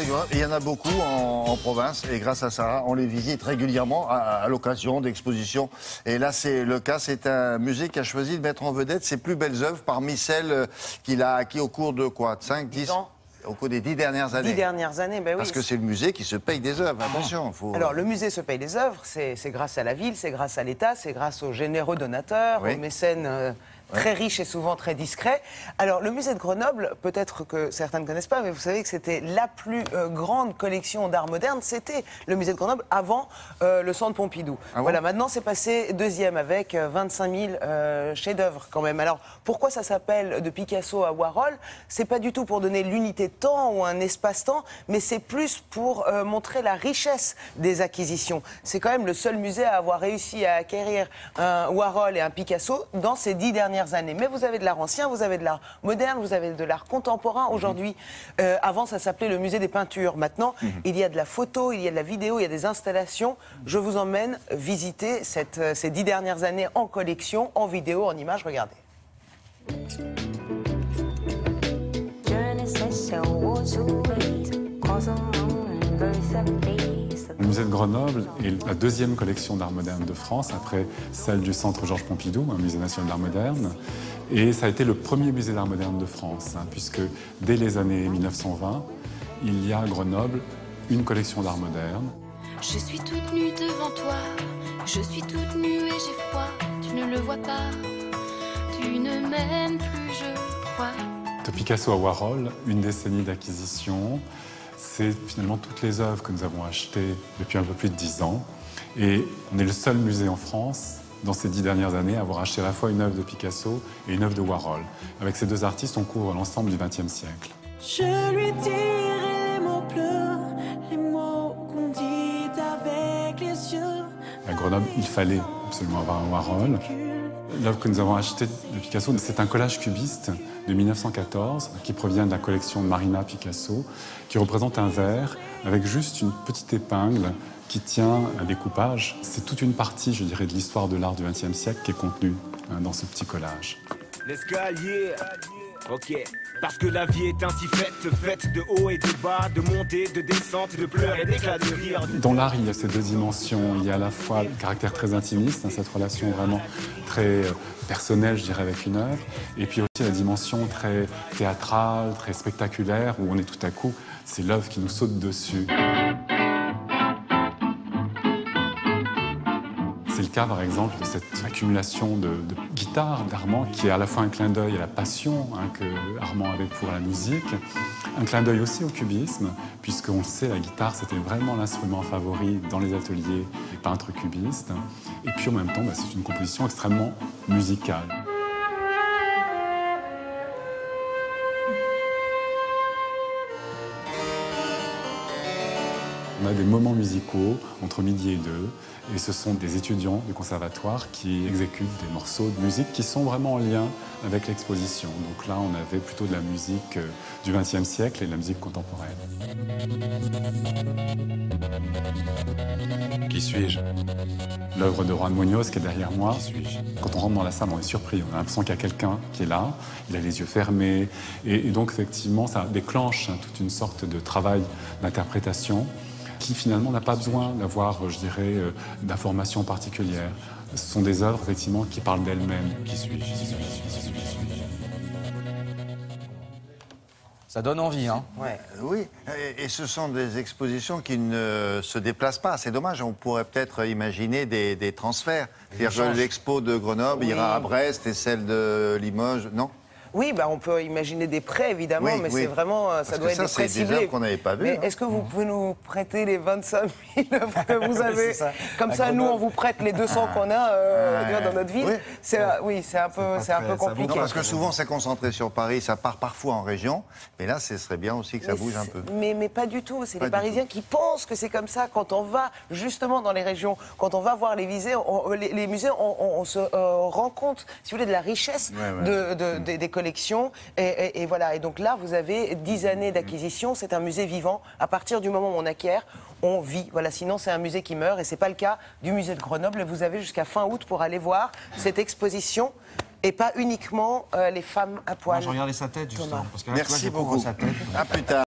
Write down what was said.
musée de Grenoble. Il y en a beaucoup en province et grâce à ça, on les visite régulièrement à l'occasion d'expositions. Et là, c'est le cas. C'est un musée qui a choisi de mettre en vedette ses plus belles œuvres parmi celles qu'il a acquis au cours de quoi, 5, 10 ans? Au cours des 10 dernières années. 10 dernières années, ben oui. Parce que c'est le musée qui se paye des œuvres, attention. Alors, le musée se paye des œuvres, c'est grâce à la ville, c'est grâce à l'État, c'est grâce aux généreux donateurs, aux mécènes très riches et souvent très discrets. Alors, le musée de Grenoble, peut-être que certains ne connaissent pas, mais vous savez que c'était la plus grande collection d'art moderne, c'était le musée de Grenoble avant le centre Pompidou. Voilà, maintenant c'est passé deuxième avec 25 000 chefs-d'œuvre quand même. Alors, pourquoi ça s'appelle de Picasso à Warhol? C'est pas du tout pour donner l'unité de temps ou un espace-temps, mais c'est plus pour montrer la richesse des acquisitions. C'est quand même le seul musée à avoir réussi à acquérir un Warhol et un Picasso dans ces 10 dernières années. Mais vous avez de l'art ancien, vous avez de l'art moderne, vous avez de l'art contemporain aujourd'hui. Avant, ça s'appelait le musée des peintures. Maintenant, il y a de la photo, il y a de la vidéo, il y a des installations. Je vous emmène visiter ces 10 dernières années en collection, en vidéo, en images. Regardez. Le musée de Grenoble est la deuxième collection d'art moderne de France, après celle du Centre Georges Pompidou, un musée national d'art moderne. Et ça a été le premier musée d'art moderne de France, puisque dès les années 1920, il y a à Grenoble une collection d'art moderne. Je suis toute nue devant toi, je suis toute nue et j'ai froid, tu ne le vois pas, tu ne m'aimes plus, je crois. De Picasso à Warhol, une décennie d'acquisition. C'est finalement toutes les œuvres que nous avons achetées depuis un peu plus de 10 ans. Et on est le seul musée en France, dans ces 10 dernières années, à avoir acheté à la fois une œuvre de Picasso et une œuvre de Warhol. Avec ces deux artistes, on couvre l'ensemble du XXe siècle. Je lui dirai les mots bleus, les mots qu'on dit avec les yeux. À Grenoble, il fallait absolument avoir un Warhol. L'œuvre que nous avons achetée de Picasso, c'est un collage cubiste de 1914 qui provient de la collection de Marina Picasso, qui représente un verre avec juste une petite épingle qui tient un découpage. C'est toute une partie, je dirais, de l'histoire de l'art du XXe siècle qui est contenue dans ce petit collage. L'escalier, ok. Parce que la vie est ainsi faite de haut et de bas, de montée, de descente, de pleurs et d'éclats de rire. Dans l'art, il y a ces deux dimensions. Il y a à la fois le caractère très intimiste, cette relation vraiment très personnelle, je dirais, avec une œuvre, et puis aussi la dimension très théâtrale, très spectaculaire, où on est tout à coup, c'est l'œuvre qui nous saute dessus. C'est le cas, par exemple, de cette accumulation de guitares d'Armand, qui est à la fois un clin d'œil à la passion que Armand avait pour la musique, un clin d'œil aussi au cubisme, puisqu'on le sait, la guitare, c'était vraiment l'instrument favori dans les ateliers des peintres cubistes. Et puis en même temps, c'est une composition extrêmement musicale. On a des moments musicaux entre midi et 2, et ce sont des étudiants du conservatoire qui exécutent des morceaux de musique qui sont vraiment en lien avec l'exposition. Donc là, on avait plutôt de la musique du XXe siècle et de la musique contemporaine. Qui suis-je? L'œuvre de Juan Muñoz qui est derrière moi. Qui suis-je? Quand on rentre dans la salle, on est surpris. On a l'impression qu'il y a quelqu'un qui est là, il a les yeux fermés. Et donc, effectivement, ça déclenche toute une sorte de travail d'interprétation qui finalement n'a pas besoin d'avoir, je dirais, d'informations particulières. Ce sont des œuvres, effectivement, qui parlent d'elles-mêmes. Qui suis-je? Ça donne envie, hein? Oui, et ce sont des expositions qui ne se déplacent pas. C'est dommage, on pourrait peut-être imaginer des transferts. C'est-à-dire que l'expo de Grenoble ira à Brest et celle de Limoges, non? Oui, on peut imaginer des prêts, évidemment, mais c'est vraiment, ça doit être des prêts ciblés. C'est des œuvres qu'on n'avait pas vues. Mais est-ce que vous pouvez nous prêter les 25 000 œuvres que vous avez? Comme ça, nous, on vous prête les 200 qu'on a dans notre ville. Oui, c'est un peu compliqué. Non, parce que souvent, c'est concentré sur Paris, ça part parfois en région. Mais là, ce serait bien aussi que ça bouge un peu. Mais pas du tout. C'est les Parisiens qui pensent que c'est comme ça. Quand on va justement dans les régions, quand on va voir les musées, on se rend compte, si vous voulez, de la richesse des collections. Et voilà. Et donc là, vous avez 10 années d'acquisition. C'est un musée vivant. À partir du moment où on acquiert, on vit. Voilà. Sinon, c'est un musée qui meurt. Et c'est pas le cas du musée de Grenoble. Vous avez jusqu'à fin août pour aller voir cette exposition. Et pas uniquement les femmes à poil. Moi, je regardais sa tête, justement. Parce que là, Merci beaucoup. À plus tard.